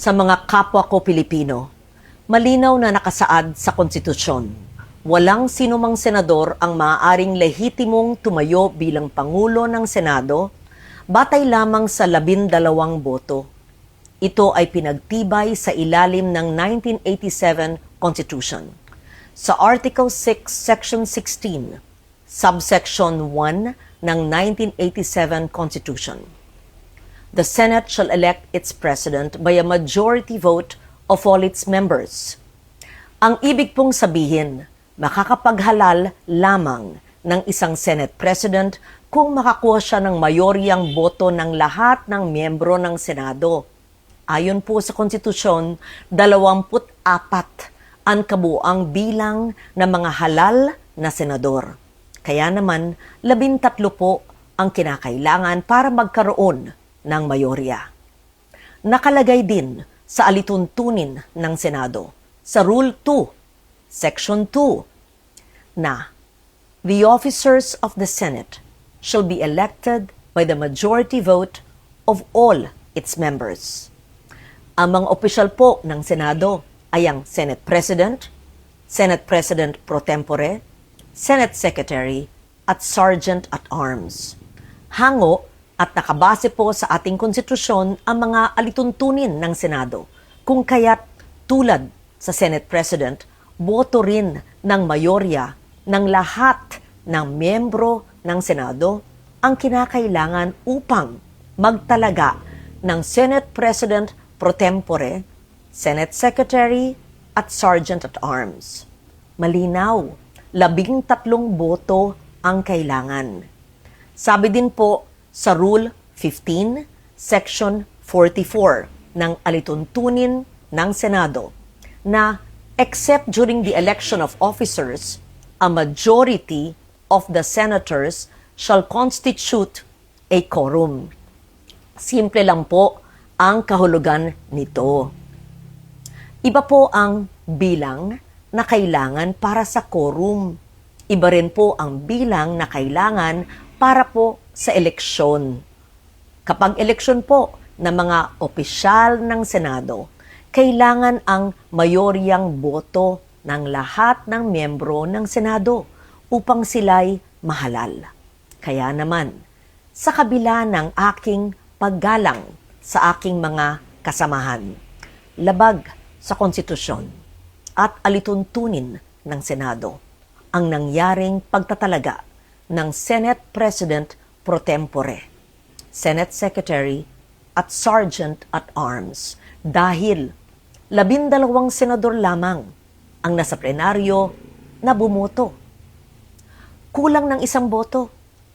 Sa mga kapwa ko Pilipino, malinaw na nakasaad sa konstitusyon, walang sinumang senador ang maaaring lehitimong tumayo bilang Pangulo ng Senado batay lamang sa 12 boto. Ito ay pinagtibay sa ilalim ng 1987 Constitution. Sa Article 6, Section 16, Subsection 1 ng 1987 Constitution. The Senate shall elect its president by a majority vote of all its members. Ang ibig pong sabihin, makakapaghalal lamang ng isang Senate President kung makakuha siya ng mayoryang boto ng lahat ng miyembro ng Senado. Ayon po sa konstitusyon, 24 ang kabuuang bilang ng mga halal na senador. Kaya naman, 13 po ang kinakailangan para magkaroon ng mayorya. Nakalagay din sa alituntunin ng Senado, sa Rule 2, Section 2, na the officers of the Senate shall be elected by the majority vote of all its members. Ang mga opisyal po ng Senado ay ang Senate President, Senate President pro tempore, Senate Secretary, at Sergeant at Arms. Hango at nakabase po sa ating konstitusyon ang mga alituntunin ng Senado, kung kaya't tulad sa Senate President, boto rin ng mayorya ng lahat ng miyembro ng Senado ang kinakailangan upang magtalaga ng Senate President pro tempore, Senate Secretary, at Sergeant at Arms. Malinaw, 13 boto ang kailangan. Sabi din po sa Rule 15, Section 44 ng alituntunin ng Senado na except during the election of officers, a majority of the senators shall constitute a quorum. Simple lang po ang kahulugan nito. Iba po ang bilang na kailangan para sa quorum. Iba rin po ang bilang na kailangan para po sa eleksyon. Kapag eleksyon po ng mga opisyal ng Senado, kailangan ang mayoryang boto ng lahat ng miyembro ng Senado upang sila'y mahalal. Kaya naman, sa kabila ng aking paggalang sa aking mga kasamahan, labag sa konstitusyon at alituntunin ng Senado ang nangyaring pagtatalaga ng Senate President pro tempore, Senate Secretary, at Sergeant at Arms dahil 12 senador lamang ang nasa plenaryo na bumoto. Kulang ng 1 boto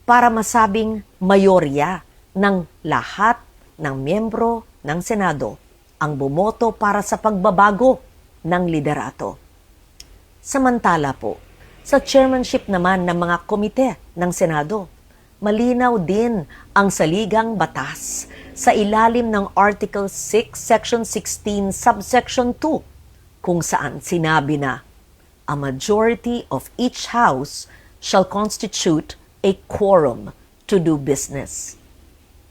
para masabing mayorya ng lahat ng miyembro ng Senado ang bumoto para sa pagbabago ng liderato. Samantala po, sa chairmanship naman ng mga komite ng Senado, malinaw din ang saligang batas sa ilalim ng Article 6, Section 16, Subsection 2, kung saan sinabi na, a majority of each house shall constitute a quorum to do business.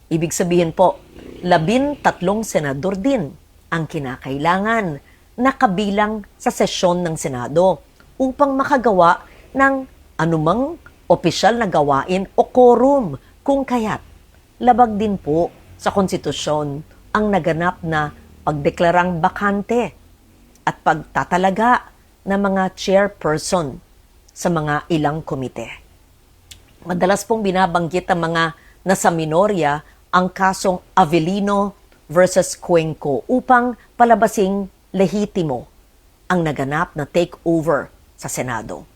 Ibig sabihin po, 13 senador din ang kinakailangan na kabilang sa sesyon ng Senado upang makagawa ng anumang opisyal na gawain o quorum, kung kaya't labag din po sa konstitusyon ang naganap na pagdeklarang bakante at pagtatalaga ng mga chairperson sa mga ilang komite. Madalas pong binabanggit ang mga nasa minorya ang kasong Avellino versus Cuenco upang palabasing lehitimo ang naganap na takeover sa Senado.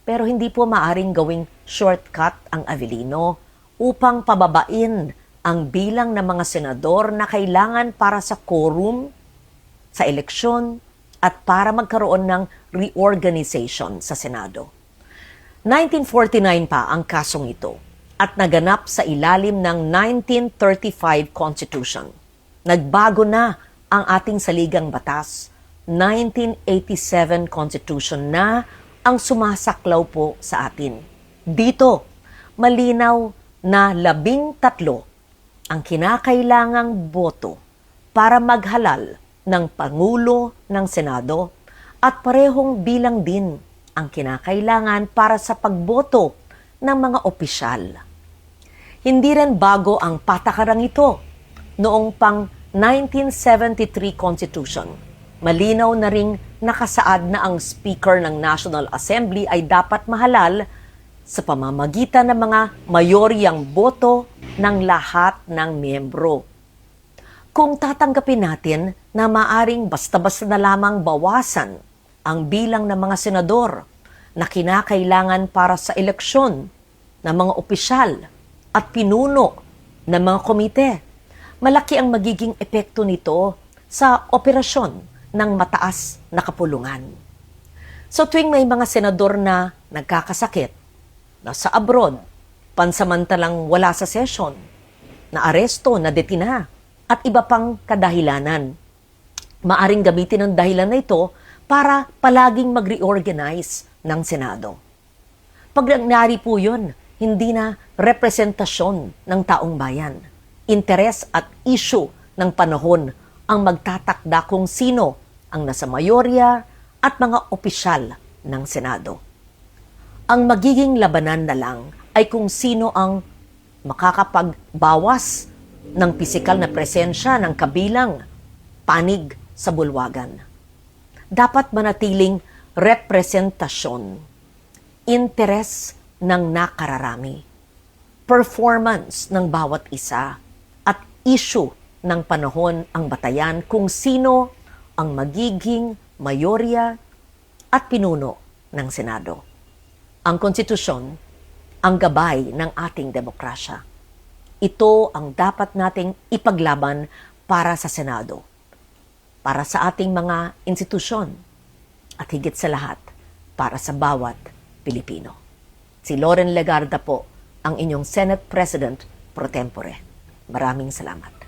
Pero hindi po maaring gawing shortcut ang Avellino upang pababain ang bilang ng mga senador na kailangan para sa quorum, sa eleksyon, at para magkaroon ng reorganization sa Senado. 1949 pa ang kasong ito at naganap sa ilalim ng 1935 Constitution. Nagbago na ang ating saligang batas, 1987 Constitution na ang sumasaklaw po sa atin. Dito, malinaw na 13 ang kinakailangang boto para maghalal ng Pangulo ng Senado at parehong bilang din ang kinakailangan para sa pagboto ng mga opisyal. Hindi rin bago ang patakarang ito noong pang 1973 Constitution. Malinaw na ring nakasaad na ang Speaker ng National Assembly ay dapat mahalal sa pamamagitan ng mga mayoryang boto ng lahat ng miyembro. Kung tatanggapin natin na maaring basta-basta na lamang bawasan ang bilang ng mga senador na kinakailangan para sa eleksyon ng mga opisyal at pinuno ng mga komite, malaki ang magiging epekto nito sa operasyon ng mataas na kapulungan. So tuwing may mga senador na nagkakasakit, nasa abroad, pansamantalang wala sa session, na aresto, na detina, at iba pang kadahilanan, maaring gamitin ang dahilan na ito para palaging mag-reorganize ng Senado. Pag nangyari po yun, hindi na representasyon ng taong bayan. Interes at issue ng panahon ang magtatakda kung sino ang nasa mayorya at mga opisyal ng Senado. Ang magiging labanan na lang ay kung sino ang makakapagbawas ng pisikal na presensya ng kabilang panig sa bulwagan. Dapat manatiling representasyon, interes ng nakararami, performance ng bawat isa, at issue ng panahon ang batayan kung sino ang magiging mayorya at pinuno ng Senado. Ang konstitusyon, ang gabay ng ating demokrasya. Ito ang dapat nating ipaglaban para sa Senado, para sa ating mga institusyon, at higit sa lahat, para sa bawat Pilipino. Si Loren Legarda po, ang inyong Senate President pro tempore. Maraming salamat.